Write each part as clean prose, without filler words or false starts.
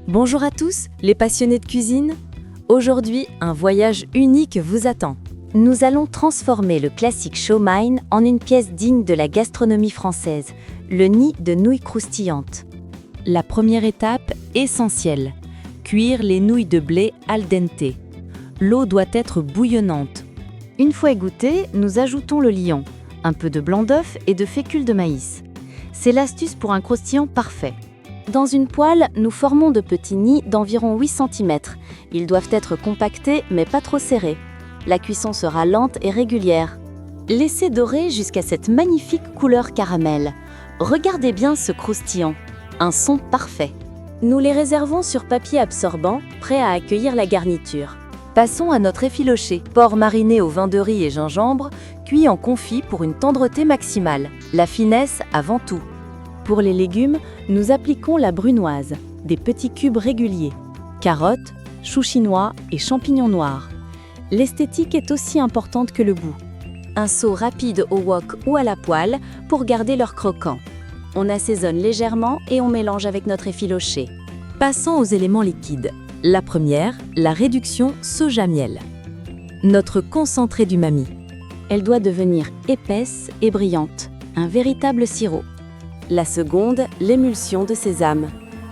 Bonjour à tous, les passionnés de cuisine. Aujourd'hui, un voyage unique vous attend. Nous allons transformer le classique chow mein en une pièce digne de la gastronomie française, le nid de nouilles croustillantes. La première étape, essentielle, cuire les nouilles de blé al dente. L'eau doit être bouillonnante. Une fois égouttée, nous ajoutons le liant, un peu de blanc d'œuf et de fécule de maïs. C'est l'astuce pour un croustillant parfait. Dans une poêle, nous formons de petits nids d'environ 8 cm. Ils doivent être compactés mais pas trop serrés. La cuisson sera lente et régulière. Laissez dorer jusqu'à cette magnifique couleur caramel. Regardez bien ce croustillant. Un son parfait. Nous les réservons sur papier absorbant, prêt à accueillir la garniture. Passons à notre effiloché. Porc mariné au vin de riz et gingembre, cuit en confit pour une tendreté maximale. La finesse avant tout. Pour les légumes, nous appliquons la brunoise, des petits cubes réguliers, carottes, choux chinois et champignons noirs. L'esthétique est aussi importante que le goût. Un saut rapide au wok ou à la poêle pour garder leur croquant. On assaisonne légèrement et on mélange avec notre effiloché. Passons aux éléments liquides. La première, la réduction soja-miel. Notre concentré d'umami. Elle doit devenir épaisse et brillante, un véritable sirop. La seconde, l'émulsion de sésame,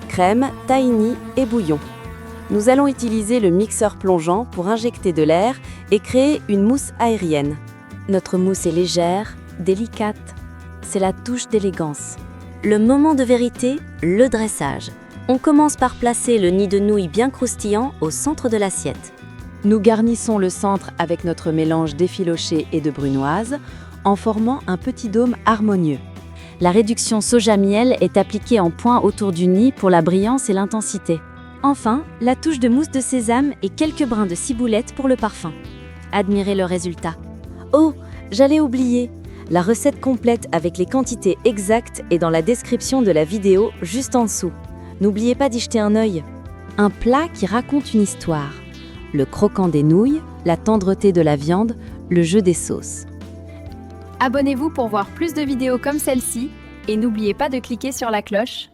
crème, tahini et bouillon. Nous allons utiliser le mixeur plongeant pour injecter de l'air et créer une mousse aérienne. Notre mousse est légère, délicate. C'est la touche d'élégance. Le moment de vérité, le dressage. On commence par placer le nid de nouilles bien croustillant au centre de l'assiette. Nous garnissons le centre avec notre mélange d'effiloché et de brunoise en formant un petit dôme harmonieux. La réduction soja-miel est appliquée en point autour du nid pour la brillance et l'intensité. Enfin, la touche de mousse de sésame et quelques brins de ciboulette pour le parfum. Admirez le résultat. Oh, j'allais oublier. La recette complète avec les quantités exactes est dans la description de la vidéo juste en dessous. N'oubliez pas d'y jeter un œil. Un plat qui raconte une histoire. Le croquant des nouilles, la tendreté de la viande, le jeu des sauces. Abonnez-vous pour voir plus de vidéos comme celle-ci et n'oubliez pas de cliquer sur la cloche.